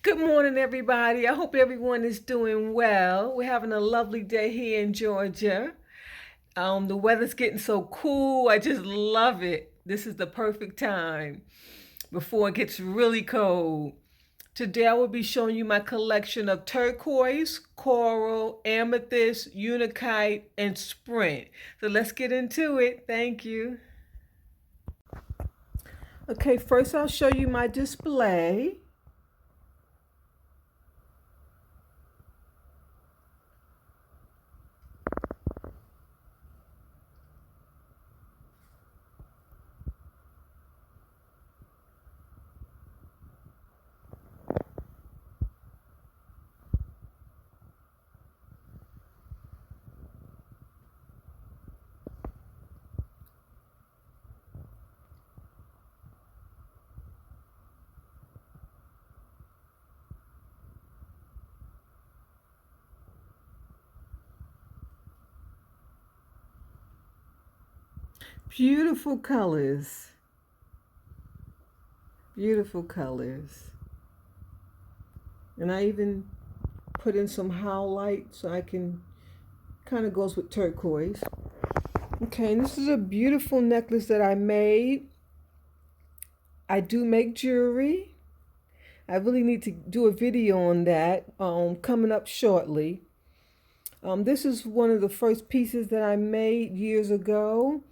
Good morning, everybody. I hope everyone is doing well. We're having a lovely day here in Georgia. The weather's getting so cool. I just love it. This is the perfect time before it gets really cold. Today, I will be showing you my collection of turquoise, coral, amethyst, unakite, and sprint. So let's get into it. Thank you. Okay, first I'll show you my display. Beautiful colors. Beautiful colors. And I even put in some highlight so I can, kind of goes with turquoise. Okay, and this is a beautiful necklace that I made. I do make jewelry. I really need to do a video on that coming up shortly. This is one of the first pieces that I made years ago.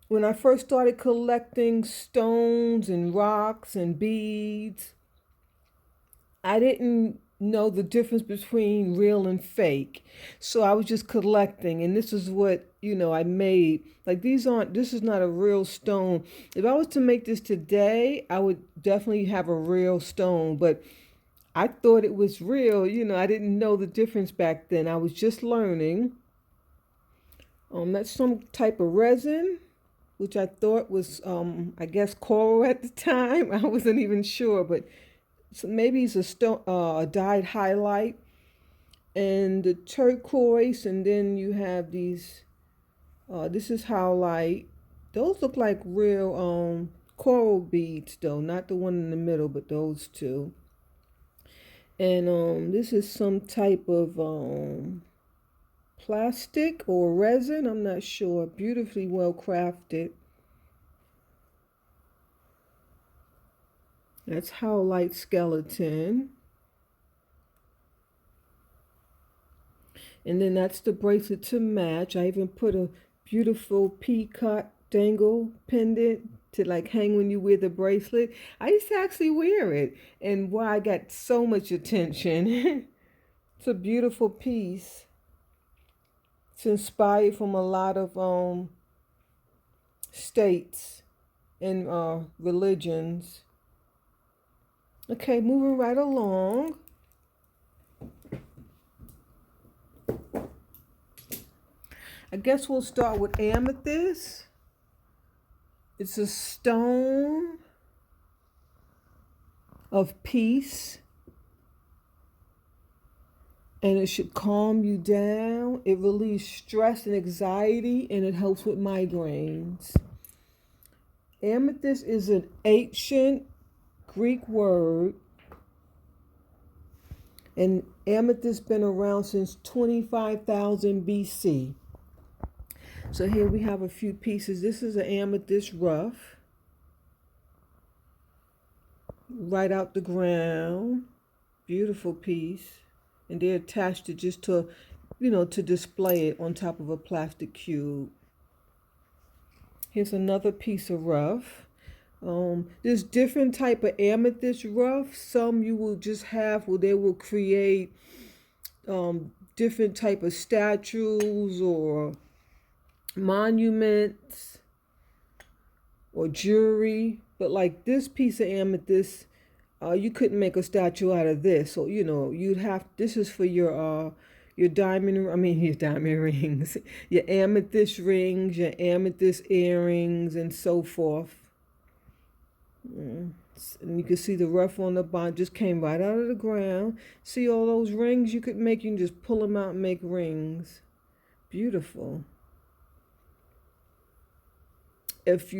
When I first started collecting stones and rocks and beads, I didn't know the difference between real and fake. So I was just collecting, and this is what, I made. Like this is not a real stone. If I was to make this today, I would definitely have a real stone, but I thought it was real. I didn't know the difference back then. I was just learning. That's some type of resin, which I thought was, I guess, coral at the time. I wasn't even sure, but so maybe it's a stone, a dyed highlight, and the turquoise, and then you have these. This is highlight. Those look like real coral beads, though, not the one in the middle, but those two. And this is some type of plastic or resin. I'm not sure. Beautifully well crafted. That's highlight skeleton. And then that's the bracelet to match. I even put a beautiful peacock dangle pendant to like hang when you wear the bracelet. I used to actually wear it, and why I got so much attention. It's a beautiful piece. It's inspired from a lot of states and religions. Okay, moving right along. I guess we'll start with amethyst. It's a stone of peace, and it should calm you down. It relieves stress and anxiety, and it helps with migraines. Amethyst is an ancient Greek word, and amethyst been around since 25,000 BC. So here we have a few pieces. This is an amethyst rough, right out the ground. Beautiful piece. And they're attached to just to, to display it on top of a plastic cube. Here's another piece of rough. There's different type of amethyst rough. Some you will just have where they will create different type of statues or monuments or jewelry, but like this piece of amethyst, you couldn't make a statue out of this. So you'd have, this is for your diamond, your diamond rings, your amethyst rings, your amethyst earrings, and so forth. And you can see the rough on the bottom just came right out of the ground. See all those rings you could make? You can just pull them out and make rings. Beautiful. If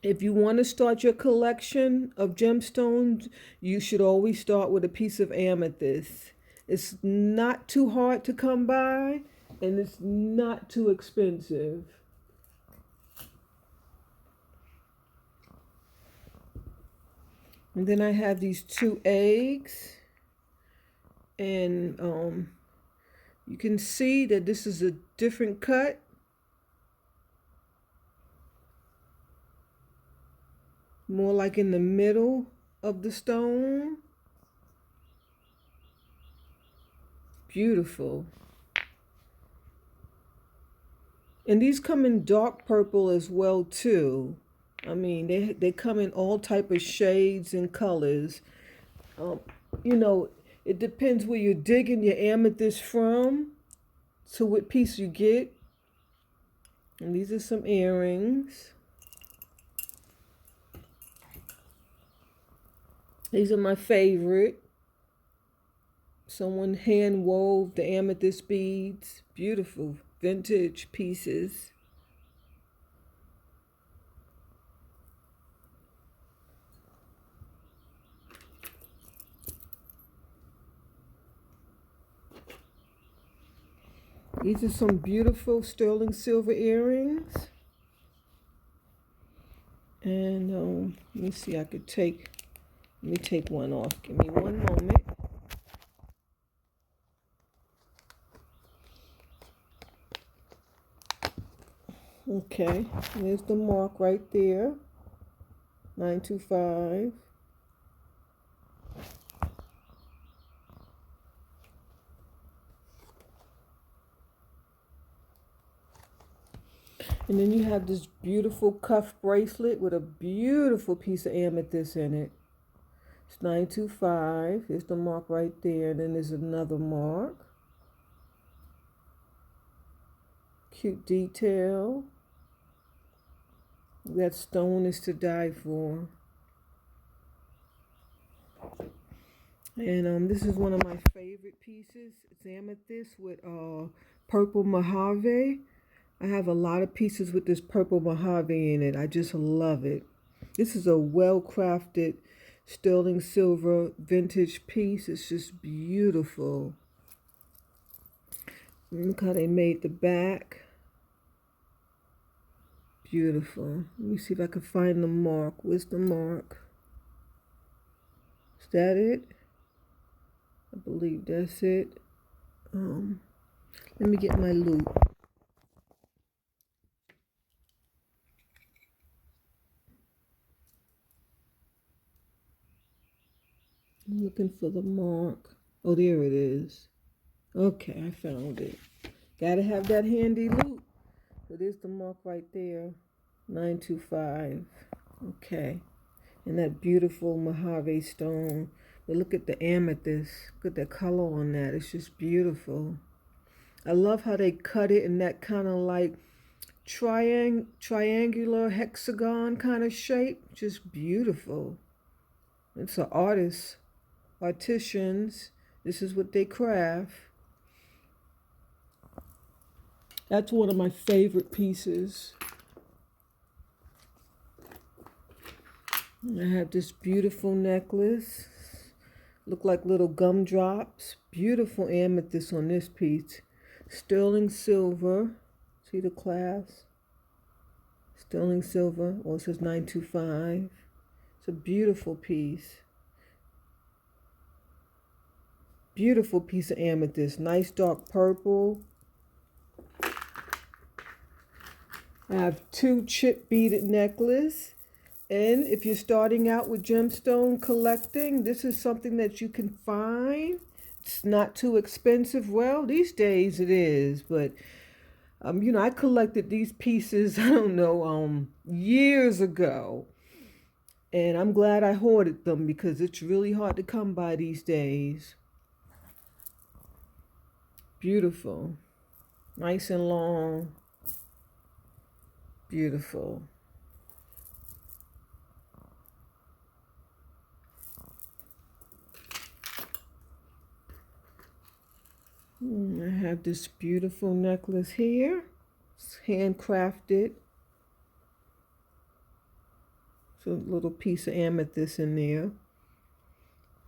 If you want to start your collection of gemstones, you should always start with a piece of amethyst. It's not too hard to come by, and it's not too expensive. And then I have these 2 eggs, and you can see that this is a different cut. More like in the middle of the stone. Beautiful. And these come in dark purple as well too. I mean, they come in all type of shades and colors. You know, it depends where you're digging your amethyst from, to what piece you get. And these are some earrings. These are my favorite. Someone hand wove the amethyst beads. Beautiful vintage pieces. These are some beautiful sterling silver earrings. And let me see, let me take one off. Give me one moment. Okay, there's the mark right there. 925. And then you have this beautiful cuff bracelet with a beautiful piece of amethyst in it. It's 925. Here's the mark right there. And then there's another mark. Cute detail. That stone is to die for. And this is one of my favorite pieces. It's amethyst with purple mojave. I have a lot of pieces with this purple mojave in it. I just love it. This is a well-crafted sterling silver vintage piece. It's just beautiful. Look how they made the back. Beautiful. Let me see if I can find the mark. Where's the mark? Is that it? I believe that's it. Let me get my loop. I'm looking for the mark. Oh, there it is. Okay, I found it. Gotta have that handy loop. So there's the mark right there. 925. Okay. And that beautiful mojave stone. But look at the amethyst. Look at the color on that. It's just beautiful. I love how they cut it in that kind of like triangular hexagon kind of shape. Just beautiful. It's an artisans. This is what they craft. That's one of my favorite pieces. I have this beautiful necklace. Look like little gumdrops. Beautiful amethyst on this piece. Sterling silver. See the clasp? Sterling silver. Oh, it says 925. It's a beautiful piece. Beautiful piece of amethyst. Nice dark purple. I have 2 chip beaded necklace. And if you're starting out with gemstone collecting, this is something that you can find. It's not too expensive. Well, these days it is, but you know, I collected these pieces, I don't know, years ago. And I'm glad I hoarded them because it's really hard to come by these days. Beautiful. Nice and long. Beautiful. I have this beautiful necklace here. It's handcrafted. It's a little piece of amethyst in there.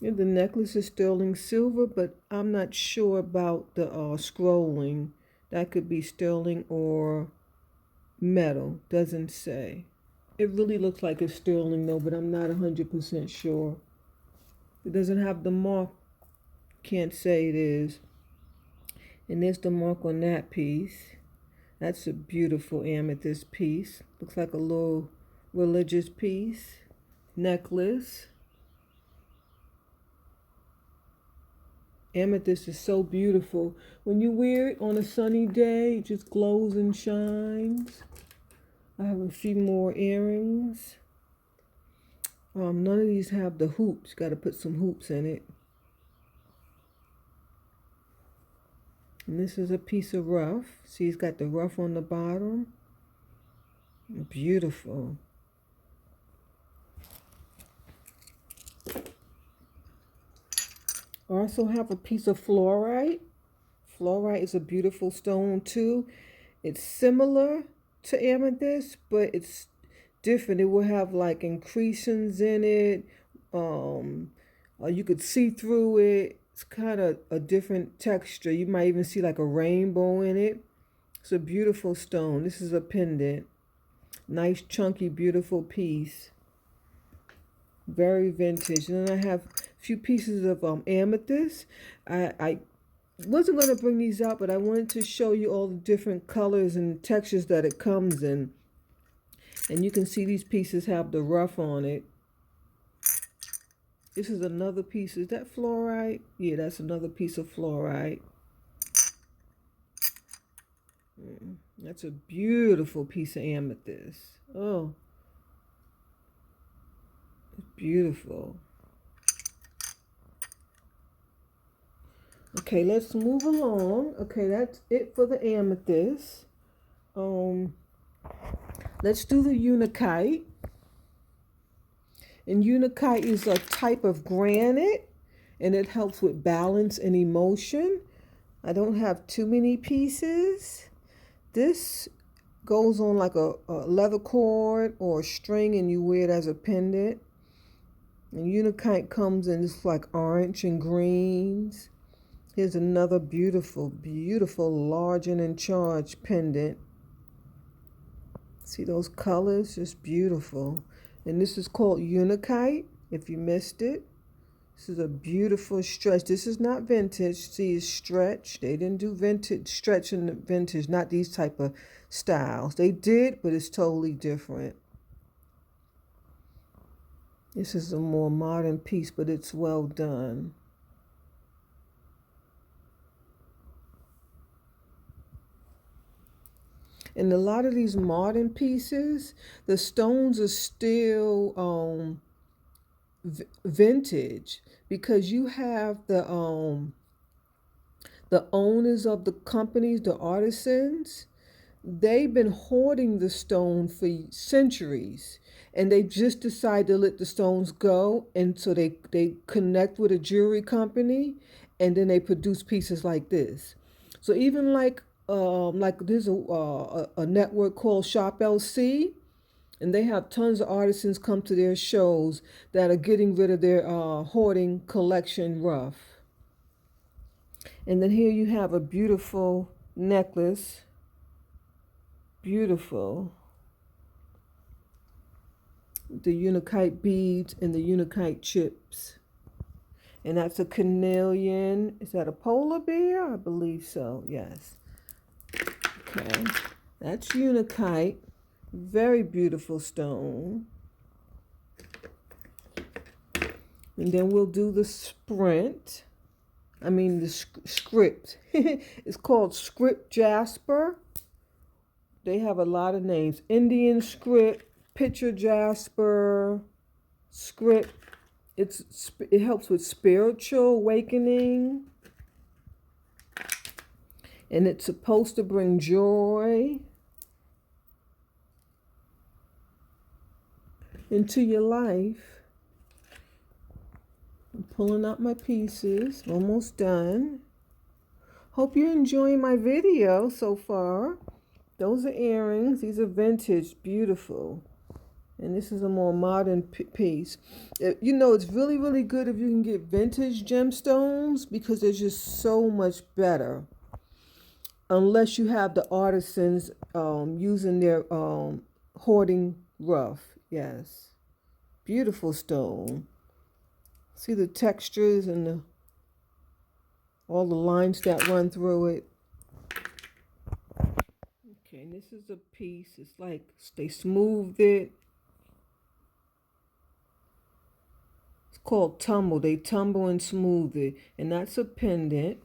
And the necklace is sterling silver, but I'm not sure about the scrolling. That could be sterling or metal. Doesn't say. It really looks like it's sterling though, but I'm not 100% sure. It doesn't have the mark. Can't say it is. And there's the mark on that piece. That's a beautiful amethyst piece. Looks like a little religious piece. Necklace. Amethyst is so beautiful. When you wear it on a sunny day, it just glows and shines. I have a few more earrings. None of these have the hoops. Got to put some hoops in it. And this is a piece of rough. See, it's got the rough on the bottom. Beautiful. I also have a piece of fluorite. Fluorite is a beautiful stone too. It's similar to amethyst, but it's different. It will have like increations in it. You could see through it. It's kind of a different texture. You might even see like a rainbow in it. It's a beautiful stone. This is a pendant. Nice, chunky, beautiful piece. Very vintage. And then I have a few pieces of amethyst. I wasn't going to bring these out, but I wanted to show you all the different colors and textures that it comes in. And you can see these pieces have the rough on it. This is another piece. Is that fluorite? Yeah, that's another piece of fluorite. That's a beautiful piece of amethyst. Oh, it's beautiful. Okay, let's move along. Okay, that's it for the amethyst. Let's do the unakite. And unakite is a type of granite, and it helps with balance and emotion. I don't have too many pieces. This goes on like a leather cord or a string, and you wear it as a pendant. And unakite comes in this like orange and greens. Here's another beautiful, beautiful large and in charge pendant. See those colors? Just beautiful. And this is called unakite, if you missed it. This is a beautiful stretch. This is not vintage. See, it's stretch. They didn't do vintage, stretch in the vintage, not these type of styles. They did, but it's totally different. This is a more modern piece, but it's well done. And a lot of these modern pieces, the stones are still vintage, because you have the owners of the companies, the artisans. They've been hoarding the stone for centuries, and they just decide to let the stones go, and so they connect with a jewelry company, and then they produce pieces like this. So even like there's a network called Shop LC, and they have tons of artisans come to their shows that are getting rid of their hoarding collection rough. And then here you have a beautiful necklace. Beautiful. The unakite beads and the unakite chips. And that's a carnelian. Is that a polar bear? I believe so, yes. Okay, that's unakite. Very beautiful stone. And then we'll do the script. It's called script jasper. They have a lot of names. Indian script, picture jasper, script. It helps with spiritual awakening. And it's supposed to bring joy into your life. I'm pulling out my pieces. Almost done. Hope you're enjoying my video so far. Those are earrings. These are vintage. Beautiful. And this is a more modern piece. You know, it's really, really good if you can get vintage gemstones because they're just so much better. Unless you have the artisans using their hoarding rough. Yes. Beautiful stone. See the textures and all the lines that run through it. Okay, and this is a piece. It's like they smoothed it. It's called tumble. They tumble and smooth it. And that's a pendant.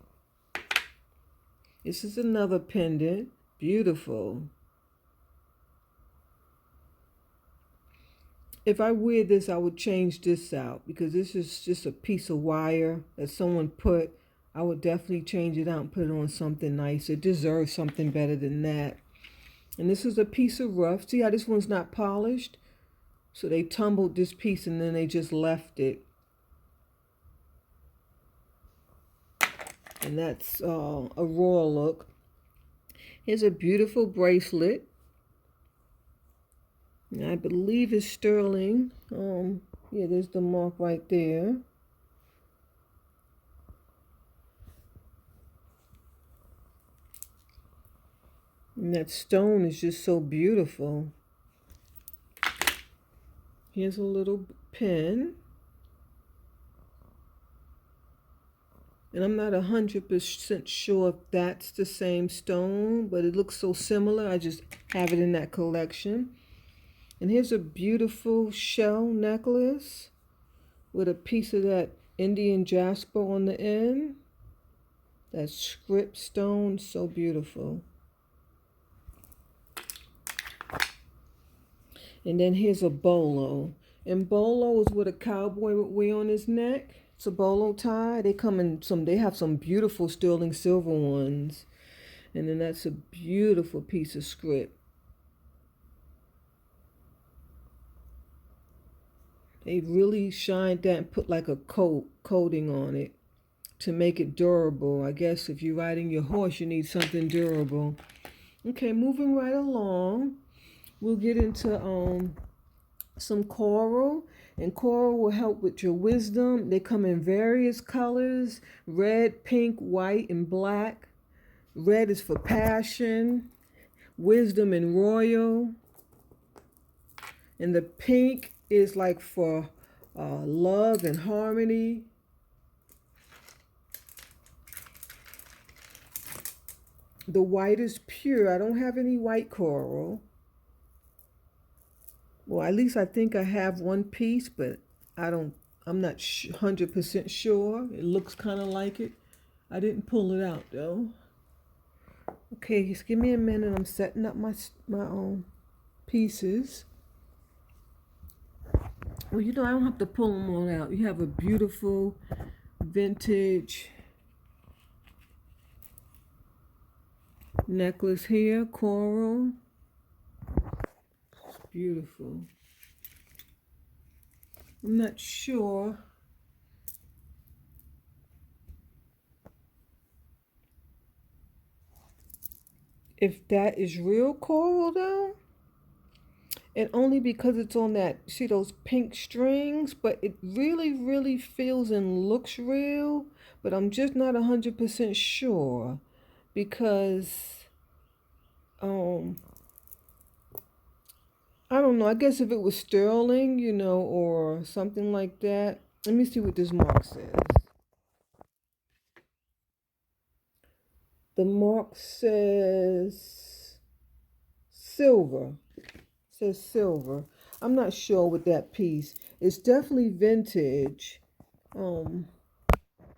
This is another pendant. Beautiful. If I wear this, I would change this out because this is just a piece of wire that someone put. I would definitely change it out and put it on something nice. It deserves something better than that. And this is a piece of rough. See how this one's not polished? So they tumbled this piece and then they just left it. And that's a raw look. Here's a beautiful bracelet. And I believe it's sterling. Yeah, there's the mark right there. And that stone is just so beautiful. Here's a little pin. And I'm not 100% sure if that's the same stone, but it looks so similar. I just have it in that collection. And here's a beautiful shell necklace with a piece of that Indian jasper on the end. That script stone, so beautiful. And then here's a bolo. And bolo is what a cowboy would wear on his neck. It's a bolo tie. They have some beautiful sterling silver ones. And then that's a beautiful piece of script. They really shined that and put like a coating on it to make it durable. I guess if you're riding your horse, you need something durable. Okay, moving right along. We'll get into some coral. And coral will help with your wisdom. They come in various colors: red, pink, white, and black. Red is for passion, wisdom, and royal. And the pink is like for love and harmony. The white is pure. I don't have any white coral. Well, at least I think I have one piece, but I'm not 100% sure. It looks kind of like it. I didn't pull it out though. Okay, just give me a minute. I'm setting up my own pieces. Well, you know, I don't have to pull them all out. You have a beautiful vintage necklace here, coral. It's beautiful. I'm not sure if that is real coral though. And only because it's on that, see those pink strings, but it really, really feels and looks real, but I'm just not 100% sure because, I don't know, I guess if it was sterling, you know, or something like that. Let me see what this mark says. The mark says silver. Says silver. I'm not sure with that piece. It's definitely vintage.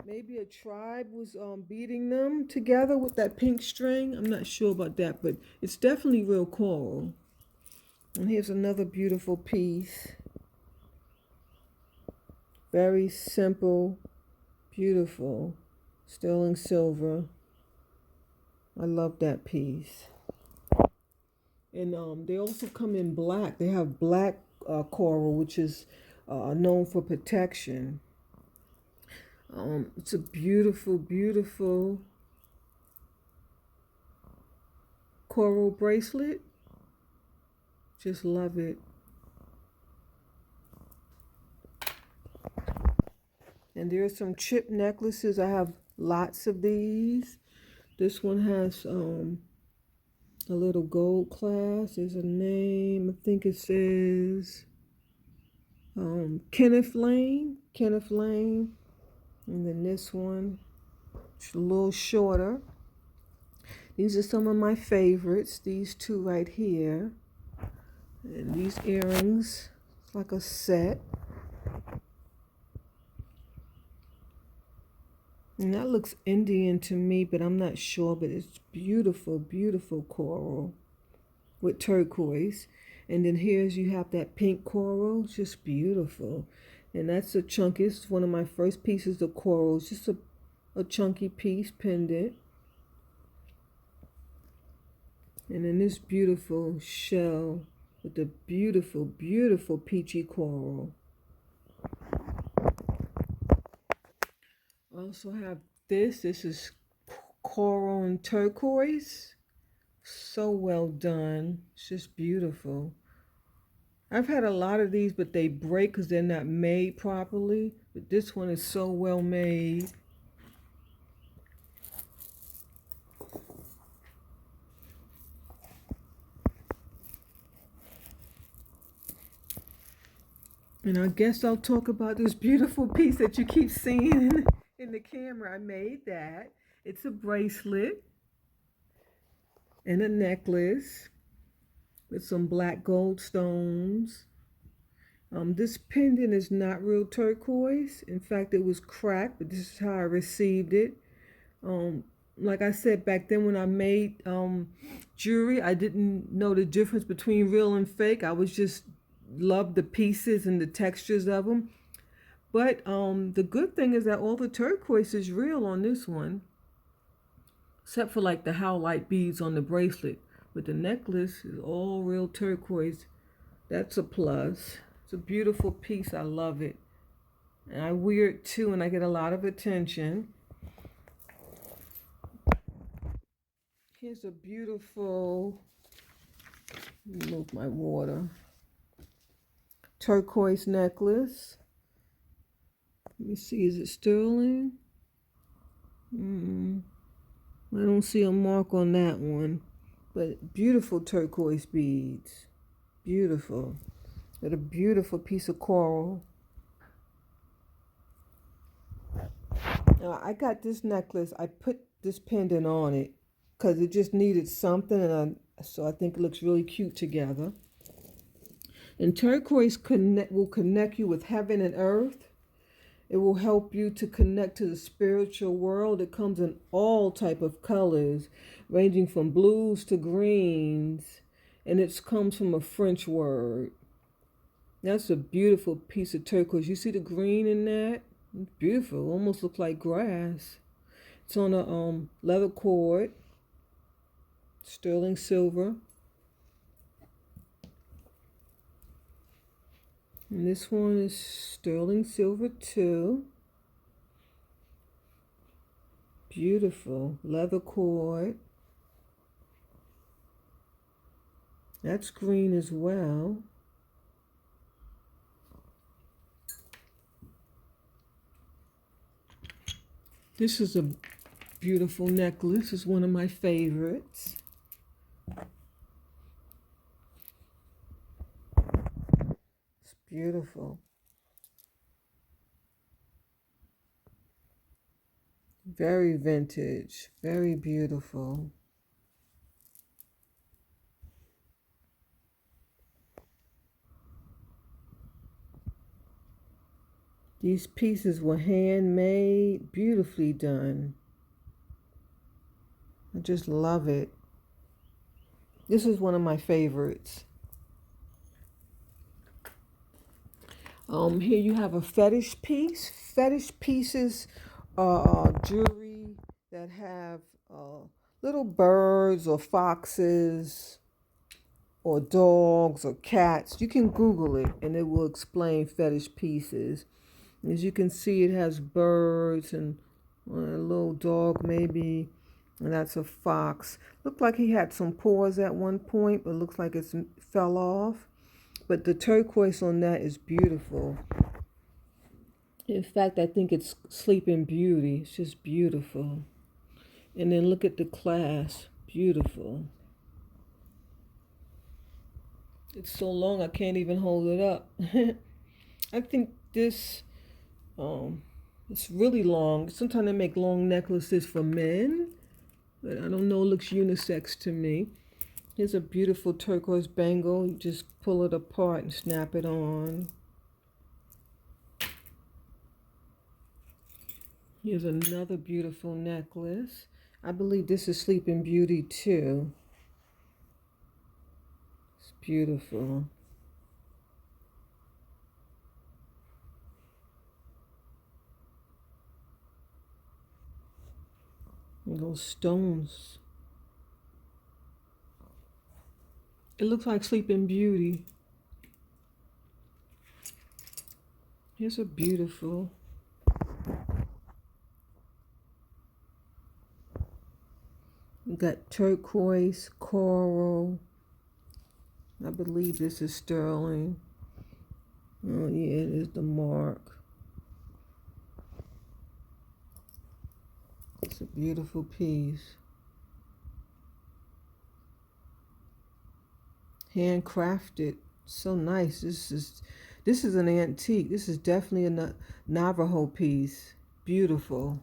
Maybe a tribe was beating them together with that pink string. I'm not sure about that, but it's definitely real coral. And here's another beautiful piece. Very simple, beautiful, sterling silver. I love that piece. And they also come in black. They have black coral, which is known for protection. It's a beautiful, beautiful coral bracelet. Just love it. And there are some chip necklaces. I have lots of these. This one has a little gold clasp. There's a name. I think it says Kenneth Lane. Kenneth Lane. And then this one, it's a little shorter. These are some of my favorites. These two right here. And these earrings, it's like a set. And that looks Indian to me, but I'm not sure. But it's beautiful, beautiful coral with turquoise. And then here's you have that pink coral, just beautiful. And that's a chunky, it's one of my first pieces of coral. It's just a chunky piece pendant. And then this beautiful shell with the beautiful, beautiful peachy coral. I also have this. This is coral and turquoise. So well done. It's just beautiful. I've had a lot of these, but they break because they're not made properly. But this one is so well made. And I guess I'll talk about this beautiful piece that you keep seeing in the camera. I made that. It's a bracelet and a necklace with some black gold stones. This pendant is not real turquoise. In fact, it was cracked, but this is how I received it. Like I said, back then when I made jewelry, I didn't know the difference between real and fake. I was just loved the pieces and the textures of them. But the good thing is that all the turquoise is real on this one, except for like the howlite beads on the bracelet. But the necklace is all real turquoise. That's a plus. It's a beautiful piece. I love it. And I wear it too, and I get a lot of attention. Here's a beautiful, move my water, turquoise necklace. Let me see, is it sterling? I don't see a mark on that one, but beautiful turquoise beads. Beautiful. Got a beautiful piece of coral. Now, I got this necklace. I put this pendant on it because it just needed something, and so I think it looks really cute together. And turquoise will connect you with heaven and earth. It will help you to connect to the spiritual world. It comes in all type of colors, ranging from blues to greens, and it comes from a French word. That's a beautiful piece of turquoise. You see the green in that? It's beautiful. Almost looks like grass. It's on a leather cord, sterling silver. And this one is sterling silver too. Beautiful leather cord. That's green as well. This is a beautiful necklace. It's one of my favorites. It's beautiful. Very vintage, very beautiful. These pieces were handmade, beautifully done. I just love it. This is one of my favorites. Here you have a fetish piece. Fetish pieces are jewelry that have little birds or foxes or dogs or cats. You can Google it and it will explain fetish pieces. As you can see, it has birds and a little dog maybe, and that's a fox. Looked like he had some paws at one point, but looks like it fell off. But the turquoise on that is beautiful. In fact, I think it's Sleeping Beauty. It's just beautiful. And then look at the clasp. Beautiful. It's so long I can't even hold it up. I think this, it's really long. Sometimes they make long necklaces for men, but I don't know, it looks unisex to me. Here's a beautiful turquoise bangle. You just pull it apart and snap it on. Here's another beautiful necklace. I believe this is Sleeping Beauty too. It's beautiful. And those stones. It looks like Sleeping Beauty. Here's a beautiful. We got turquoise, coral. I believe this is sterling. Oh yeah, it is the mark. It's a beautiful piece. Handcrafted. So nice. This is an antique. This is definitely a Navajo piece. Beautiful.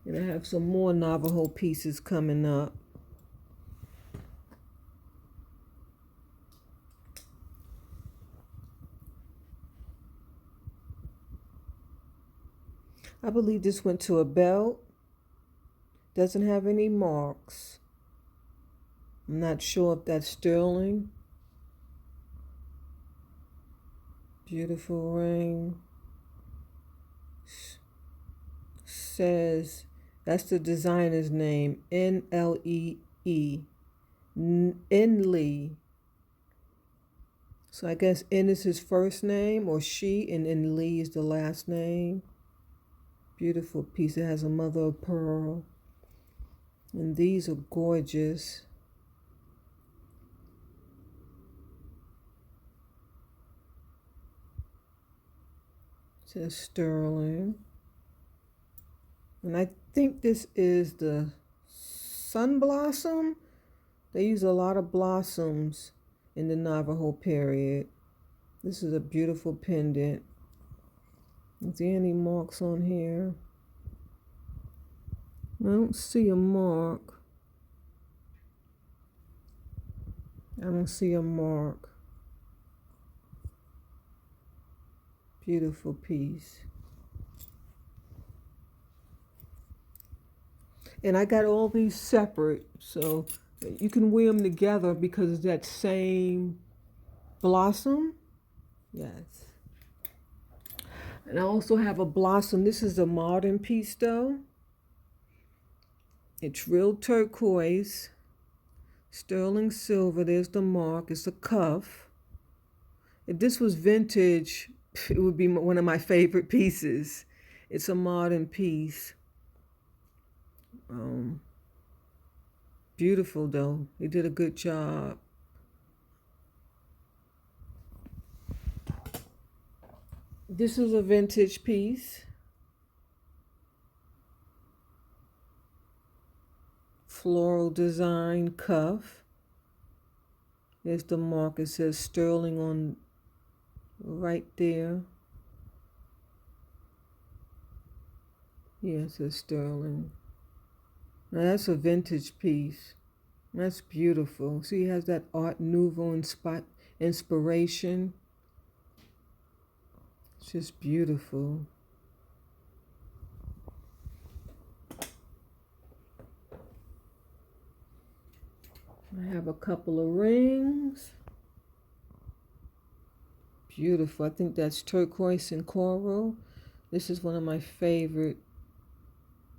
And I have some more Navajo pieces coming up. I believe this went to a belt. Doesn't have any marks. I'm not sure if that's sterling. Beautiful ring. Says, that's the designer's name, N-L-E-E. N-Lee. So I guess N is his first name, or she, and then Lee is the last name. Beautiful piece. It has a mother of pearl. And these are gorgeous. It says sterling. And I think this is the sun blossom. They use a lot of blossoms in the Navajo period. This is a beautiful pendant. Is there any marks on here? I don't see a mark. I don't see a mark. Beautiful piece. And I got all these separate, so you can wear them together because it's that same blossom. Yes. And I also have a blossom. This is a modern piece though. It's real turquoise, sterling silver. There's the mark. It's a cuff. If this was vintage, it would be one of my favorite pieces. It's a modern piece. Beautiful though. They did a good job. This is a vintage piece. Floral design cuff. There's the mark. It says sterling on right there. Yeah, it says sterling. Now that's a vintage piece. That's beautiful. See, it has that Art Nouveau inspiration. It's just beautiful. I have a couple of rings. Beautiful. I think that's turquoise and coral. This is one of my favorite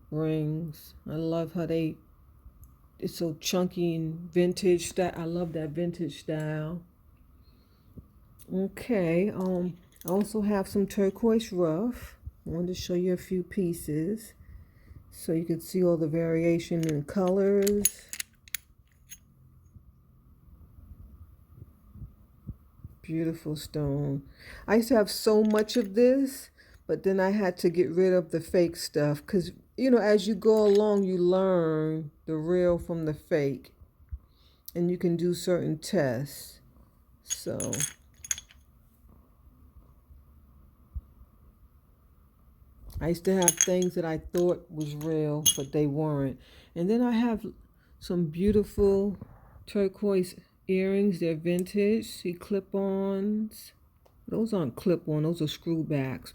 rings. I love how it's so chunky and vintage style. I love that vintage style. Okay, I also have some turquoise rough. I wanted to show you a few pieces so you can see all the variation in colors. beautiful stone. I used to have so much of this, but then I had to get rid of the fake stuff because, you know, as you go along, you learn the real from the fake, and you can do certain tests. So I used to have things that I thought was real, but they weren't. And then I have some beautiful turquoise earrings. They're vintage. See, clip-ons. Those aren't clip-on, those are screwbacks.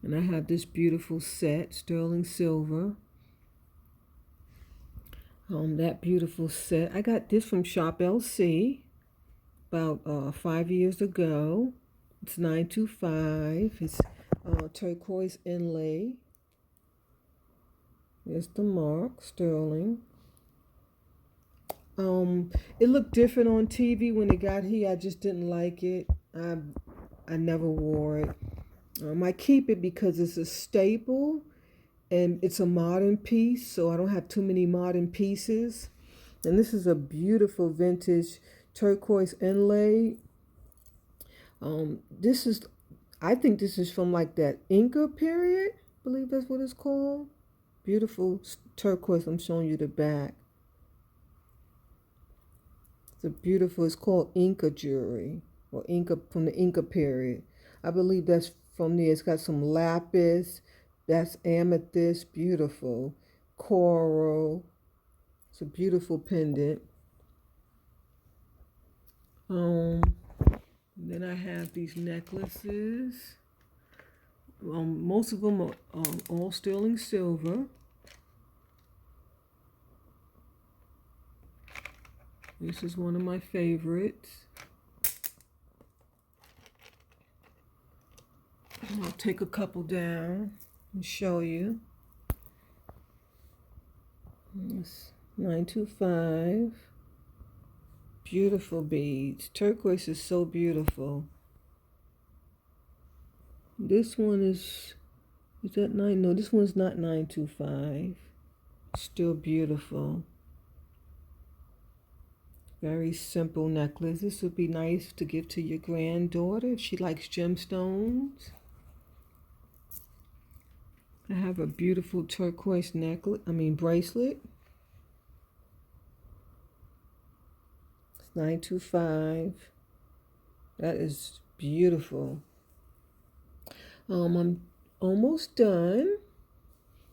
And I have this beautiful set, sterling silver. That beautiful set. I got this from Shop LC about 5 years ago. It's 925. It's turquoise inlay. There's the mark, sterling. It looked different on TV when it got here. I just didn't like it. I never wore it. I keep it because it's a staple and it's a modern piece, so I don't have too many modern pieces. And this is a beautiful vintage turquoise inlay. I think this is from like that Inca period. I believe that's what it's called. Beautiful turquoise. I'm showing you the back. It's called Inca jewelry, or Inca, from the Inca period. I believe that's from there. It's got some lapis. That's amethyst. Beautiful. Coral. It's a beautiful pendant. Then I have these necklaces. Most of them are all sterling silver. This is one of my favorites. I'll take a couple down and show you. It's 925. Beautiful beads. Turquoise is so beautiful. This one is that 9? No, this one's not 925. Still beautiful. Very simple necklace. This would be nice to give to your granddaughter if she likes gemstones. I have a beautiful turquoise bracelet. It's 925. That is beautiful. I'm almost done.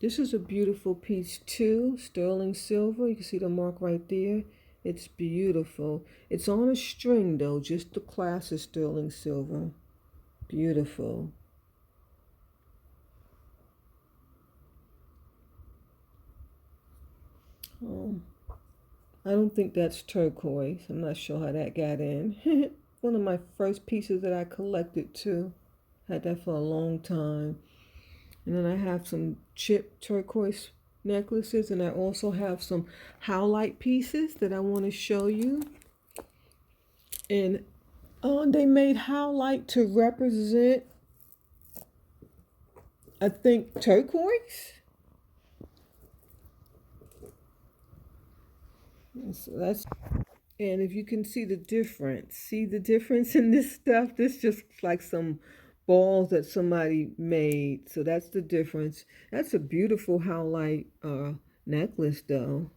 This is a beautiful piece too, sterling silver. You can see the mark right there. It's beautiful. It's on a string though, just the class is sterling silver. Beautiful. I don't think that's turquoise. I'm not sure how that got in. One of my first pieces that I collected too. Had that for a long time. And then I have some chip turquoise necklaces, and I also have some howlite pieces that I want to show you. And they made howlite to represent, I think, turquoise. So and if you can see the difference in this stuff. This just like some balls that somebody made. So that's the difference. That's a beautiful howlite necklace though.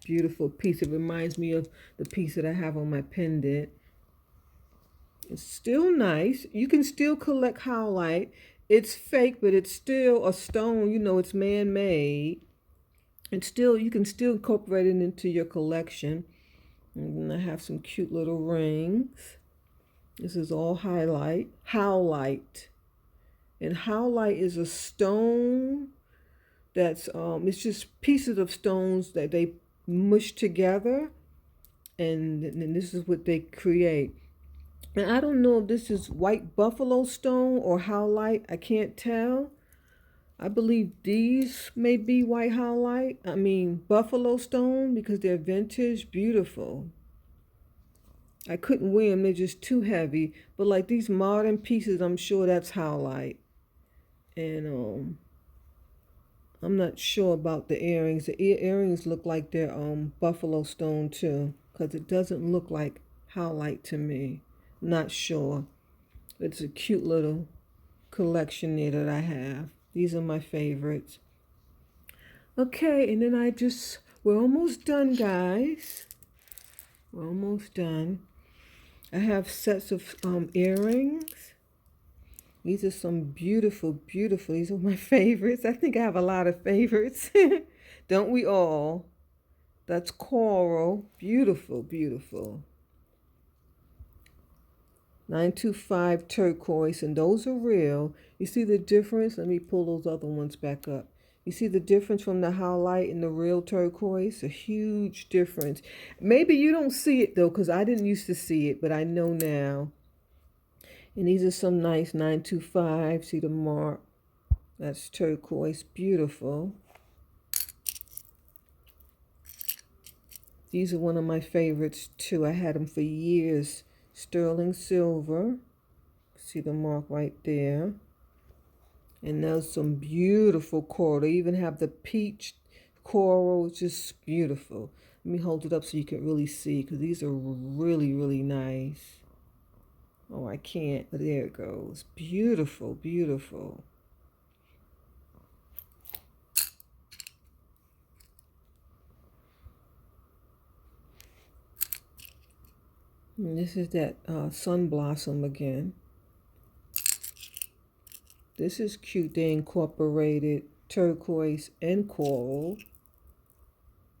Beautiful piece. It reminds me of the piece that I have on my pendant. It's still nice. You can still collect howlite. It's fake, but it's still a stone. You know, it's man-made. And still, you can still incorporate it into your collection. And I have some cute little rings. This is all howlite. And howlite is a stone that's it's just pieces of stones that they mush together, and this is what they create. And I don't know if this is white buffalo stone or howlite. I can't tell. I believe these may be white buffalo stone, because they're vintage, beautiful. I couldn't wear them, they're just too heavy. But like these modern pieces, I'm sure that's howlite. And I'm not sure about the earrings. The earrings look like they're buffalo stone too, because it doesn't look like howlite to me. Not sure. It's a cute little collection there that I have. These are my favorites. Okay, and then we're almost done, guys. We're almost done. I have sets of earrings. These are some beautiful, beautiful. These are my favorites. I think I have a lot of favorites. Don't we all? That's coral. Beautiful, beautiful. 925 turquoise, and those are real. You see the difference? Let me pull those other ones back up. You see the difference from the highlight and the real turquoise? A huge difference. Maybe you don't see it though, because I didn't used to see it, but I know now. And these are some nice 925. See the mark? That's turquoise. Beautiful. These are one of my favorites too. I had them for years. Sterling silver. See the mark right there. And there's some beautiful coral. They even have the peach coral. It's just beautiful. Let me hold it up so you can really see, because these are really, really nice. Oh, I can't, but there it goes. Beautiful, beautiful. And this is that sun blossom again. This is cute. They incorporated turquoise and coral.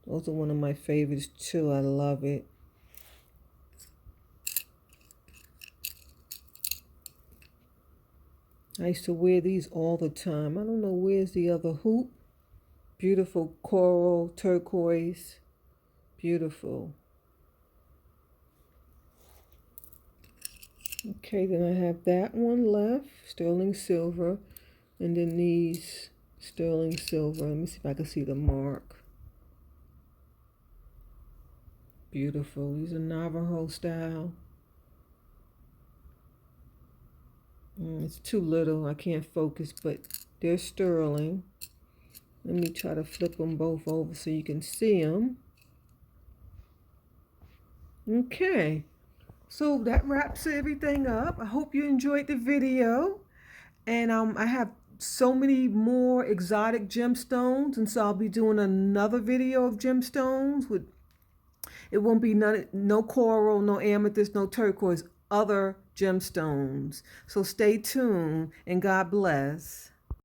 Those are one of my favorites too. I love it. I used to wear these all the time. I don't know where's the other hoop. Beautiful coral, turquoise. Beautiful. Okay, then I have that one left, sterling silver, and then these sterling silver. Let me see if I can see the mark. Beautiful. These are Navajo style. It's too little. I can't focus, but they're sterling. Let me try to flip them both over so you can see them. Okay. So that wraps everything up. I hope you enjoyed the video. And I have so many more exotic gemstones, and so I'll be doing another video of gemstones with, it won't be no coral, no amethyst, no turquoise, other gemstones. So stay tuned, and God bless.